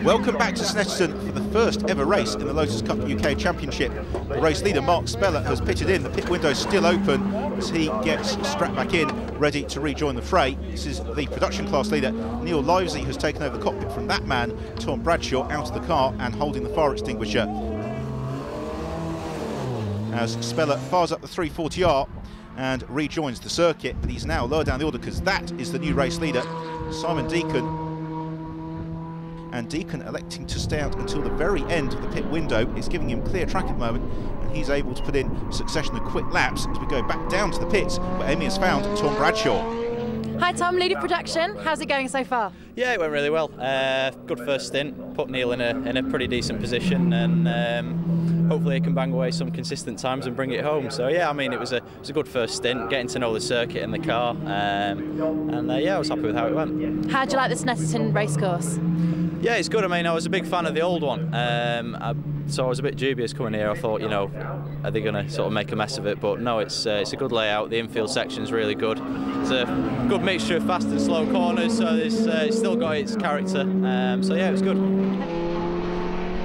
Welcome back to Snetterton for the first ever race in the Lotus Cup UK Championship. The race leader, Mark Speller, has pitted in. The pit window is still open as he gets strapped back in, ready to rejoin the fray. This is the production class leader, Neil Livesey, who's taken over the cockpit from that man, Tom Bradshaw, out of the car and holding the fire extinguisher. As Speller fires up the 340R and rejoins the circuit, but he's now lower down the order because that is the new race leader, Simon Deacon. And Deacon electing to stay out until the very end of the pit window is giving him clear track at the moment, and he's able to put in a succession of quick laps as we go back down to the pits where Amy has found Tom Bradshaw. Hi Tom, leader production. How's it going so far? Yeah, it went really well. Good first stint, put Neil in a pretty decent position, and hopefully he can bang away some consistent times and bring it home. So yeah, I mean it was a good first stint, getting to know the circuit and the car, and yeah, I was happy with how it went. How do you like the Snetterton racecourse? Yeah, it's good. I mean, I was a big fan of the old one, so I was a bit dubious coming here. I thought, you know, are they going to sort of make a mess of it? But no, it's a good layout. The infield section's really good. It's a good mixture of fast and slow corners, so it's still got its character. So yeah, it was good.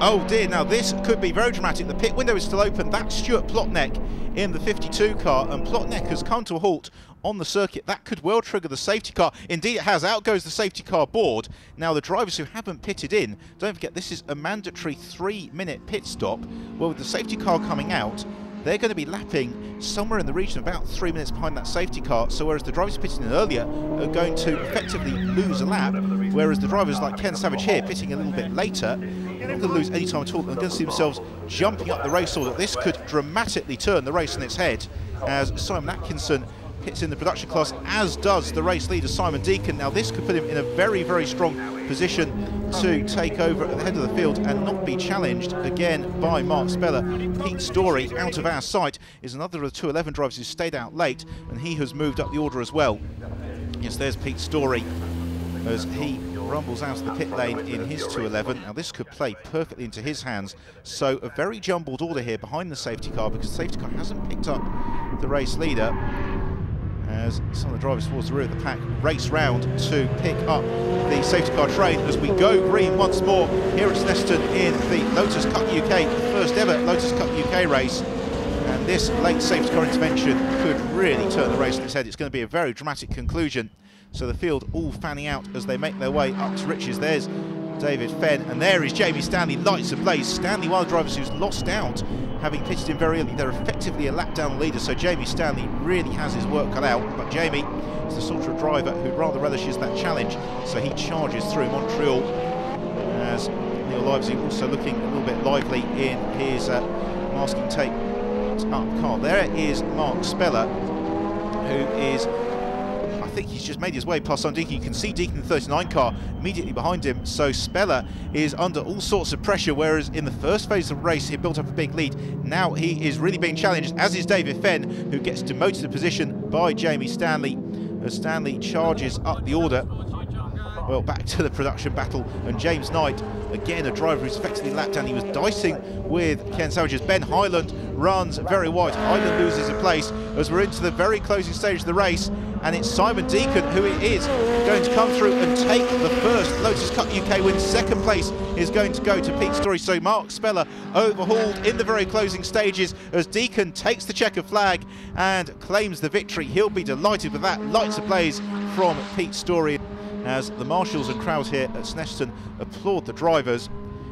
Oh dear, now this could be very dramatic. The pit window is still open. That's Stuart Plotneck in the 52 car, and Plotneck has come to a halt on the circuit. That could well trigger the safety car. Indeed it has. Out goes the safety car board. Now the drivers who haven't pitted in, don't forget this is a mandatory 3-minute pit stop. Well, with the safety car coming out, they're going to be lapping somewhere in the region of about 3 minutes behind that safety car. So whereas the drivers pitting in earlier are going to effectively lose a lap, whereas the drivers like Ken Savage here pitting a little bit later, they're not going to lose any time at all. They're going to see themselves jumping up the race order. This could dramatically turn the race on its head as Simon Atkinson pits in the production class, as does the race leader Simon Deacon. Now this could put him in a very, very strong position to take over at the head of the field and not be challenged again by Mark Speller. Pete Story, out of our sight, is another of the 211 drivers who stayed out late, and he has moved up the order as well. Yes, there's Pete Story as he rumbles out of the pit lane in his 211. Now this could play perfectly into his hands. So a very jumbled order here behind the safety car, because the safety car hasn't picked up the race leader, as some of the drivers towards the rear of the pack race round to pick up the safety car train as we go green once more here at Snetterton in the Lotus Cup UK, the first ever Lotus Cup UK race. And this late safety car intervention could really turn the race on its head. It's going to be a very dramatic conclusion. So the field all fanning out as they make their way up to riches. There's David Fenn, and there is Jamie Stanley, lights ablaze. Stanley, one of the drivers who's lost out, having pitted in very early. They're effectively a lap down the leader, so Jamie Stanley really has his work cut out. But Jamie is the sort of driver who rather relishes that challenge, so he charges through Montreal, as Neil Livesey also looking a little bit lively in his masking tape up car. There is Mark Speller, who is, I think he's just made his way past Simon Deacon. You can see Deacon in the 39 car immediately behind him, so Speller is under all sorts of pressure, whereas in the first phase of the race he built up a big lead. Now he is really being challenged, as is David Fenn, who gets demoted to position by Jamie Stanley as Stanley charges up the order. Well, back to the production battle, and James Knight, again a driver who's effectively lapped down. He was dicing with Ken Savage as Ben Highland runs very wide. Highland loses a place as we're into the very closing stage of the race, and it's Simon Deacon who is going to come through and take the first Lotus Cup UK win. Second place is going to go to Pete Story. So Mark Speller overhauled in the very closing stages as Deacon takes the checkered flag and claims the victory. He'll be delighted with that. Lights ablaze from Pete Story as the marshals and crowd here at Snetterton applaud the drivers.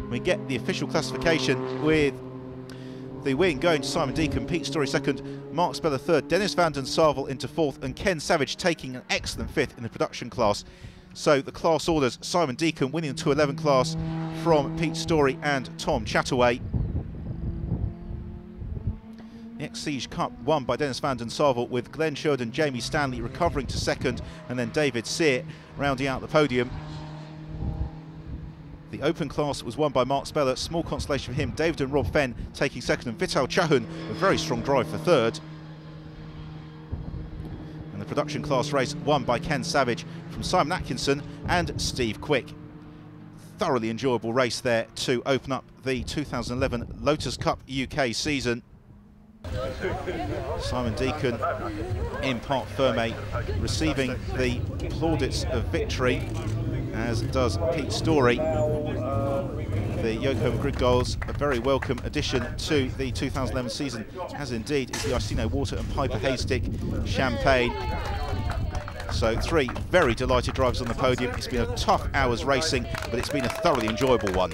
We get the official classification with the win going to Simon Deacon, Pete Story second, Mark Speller third, Dennis van den Sarvel into fourth, and Ken Savage taking an excellent fifth in the production class. So the class orders: Simon Deacon winning the 211 class from Pete Story and Tom Chataway. The Exige Cup won by Dennis van den Sarvel, with Glenn Sheridan, Jamie Stanley recovering to second, and then David Sear rounding out the podium. The Open class was won by Mark Speller, small consolation for him. David and Rob Fenn taking second, and Vital Chahun, a very strong drive, for third. And the production class race won by Ken Savage from Simon Atkinson and Steve Quick. Thoroughly enjoyable race there to open up the 2011 Lotus Cup UK season. Simon Deacon in Parc Fermé receiving the plaudits of victory, as does Pete Story. The Yokohama Grid goals, a very welcome addition to the 2011 season, as indeed is the Iceno Water and Piper Haystack Champagne. So 3 very delighted drivers on the podium. It's been a tough hour's racing, but it's been a thoroughly enjoyable one.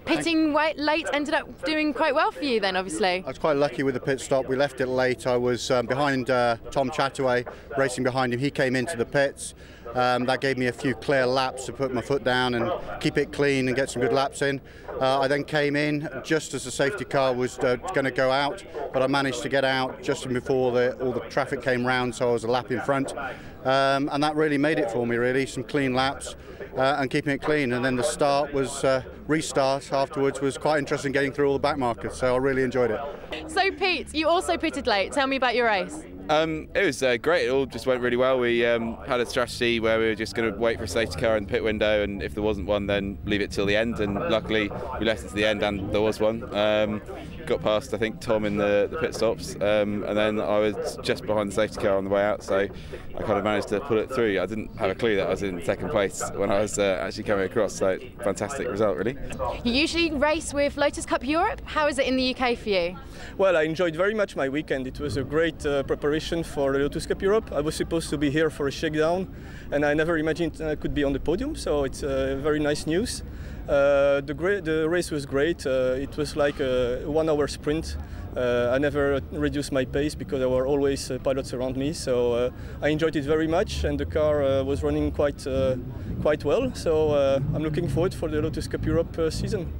Pitting late ended up doing quite well for you then, obviously. I was quite lucky with the pit stop. We left it late. I was behind Tom Chataway, racing behind him. He came into the pits. That gave me a few clear laps to put my foot down and keep it clean and get some good laps in. I then came in just as the safety car was going to go out, but I managed to get out just before all the traffic came round, so I was a lap in front. And that really made it for me, really, some clean laps and keeping it clean. And then the start was, restart afterwards was quite interesting, getting through all the back markers, so I really enjoyed it. So Pete, you also pitted late. Tell me about your race. It was great. It all just went really well. We had a strategy where we were just going to wait for a safety car in the pit window, and if there wasn't one, then leave it till the end. And luckily, we left it to the end, and there was one. Got past, I think, Tom in the pit stops, and then I was just behind the safety car on the way out, so I kind of managed to pull it through. I didn't have a clue that I was in second place when I was actually coming across, so fantastic result, really. You usually race with Lotus Cup Europe. How is it in the UK for you? Well, I enjoyed very much my weekend. It was a great preparation for the Lotus Cup Europe. I was supposed to be here for a shakedown, and I never imagined I could be on the podium, so it's very nice news. The race was great. It was like a 1 hour sprint. I never reduced my pace because there were always pilots around me, so I enjoyed it very much, and the car was running quite well, so I'm looking forward for the Lotus Cup Europe season.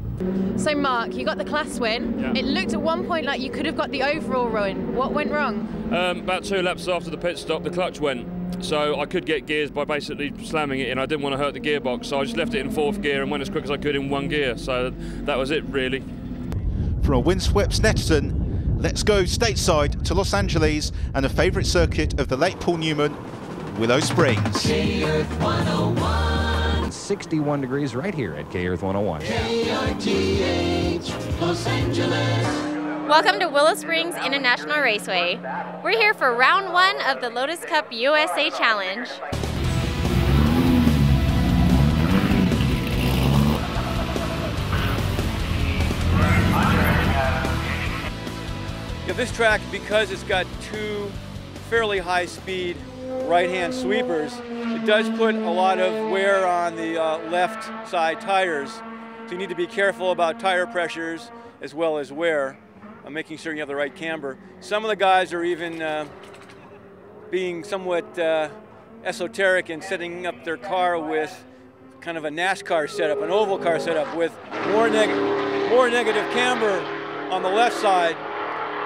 So Mark, you got the class win. Yeah. It looked at one point like you could have got the overall win. What went wrong? About 2 laps after the pit stop, the clutch went. So I could get gears by basically slamming it in. I didn't want to hurt the gearbox, so I just left it in 4th gear and went as quick as I could in 1 gear. So that was it, really. From a windswept Snetterton, let's go stateside to Los Angeles and a favourite circuit of the late Paul Newman, Willow Springs. K-Earth 101. 61 degrees right here at K-Earth 101. KRTH, Los Angeles. Welcome to Willow Springs International Raceway. We're here for round 1 of the Lotus Cup USA Challenge. Yeah, this track, because it's got 2 fairly high-speed right-hand sweepers, it does put a lot of wear on the left side tires. So you need to be careful about tire pressures as well as wear. Making sure you have the right camber. Some of the guys are even being somewhat esoteric in setting up their car with kind of a NASCAR setup, an oval car setup with more negative camber on the left side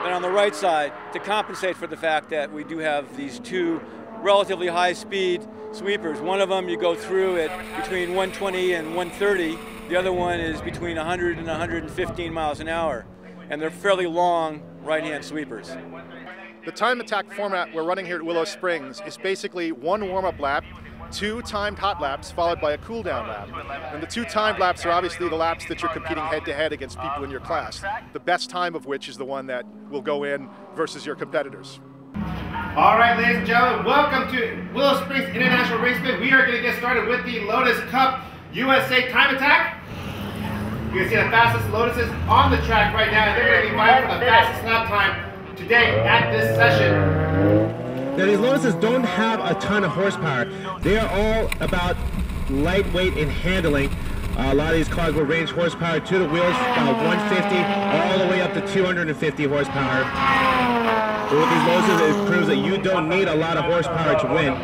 than on the right side to compensate for the fact that we do have these 2 relatively high-speed sweepers. One of them you go through at between 120 and 130. The other one is between 100 and 115 miles an hour. And they're fairly long right-hand sweepers. The time attack format we're running here at Willow Springs is basically 1 warm-up lap, 2 timed hot laps, followed by a cool-down lap. And the 2 timed laps are obviously the laps that you're competing head-to-head against people in your class, the best time of which is the one that will go in versus your competitors. All right, ladies and gentlemen, welcome to Willow Springs International Raceway. We are going to get started with the Lotus Cup USA time attack. You can see the fastest Lotuses on the track right now, and they're going to be vying for the fastest lap time today at this session. Now these Lotuses don't have a ton of horsepower. They are all about lightweight in handling. A lot of these cars will range horsepower to the wheels about 150 all the way up to 250 horsepower. But with these Lotuses, it proves that you don't need a lot of horsepower to win.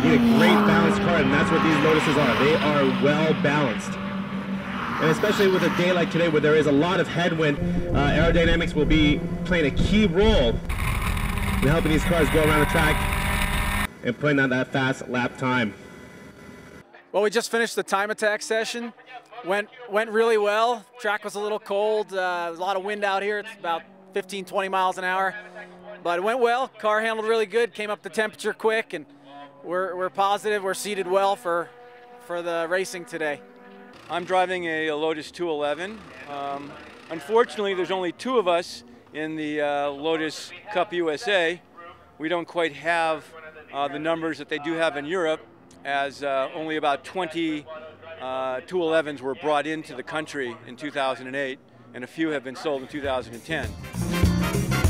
You need a great balanced car, and that's what these Lotuses are. They are well balanced. And especially with a day like today where there is a lot of headwind, aerodynamics will be playing a key role in helping these cars go around the track and putting out that fast lap time. Well, we just finished the time attack session. Went really well. Track was a little cold. There's a lot of wind out here. It's about 15, 20 miles an hour. But it went well. Car handled really good. Came up the temperature quick, and we're positive. We're seated well for the racing today. I'm driving a Lotus 211. Unfortunately, there's only 2 of us in the Lotus Cup USA. We don't quite have the numbers that they do have in Europe, as only about 20 211s were brought into the country in 2008, and a few have been sold in 2010.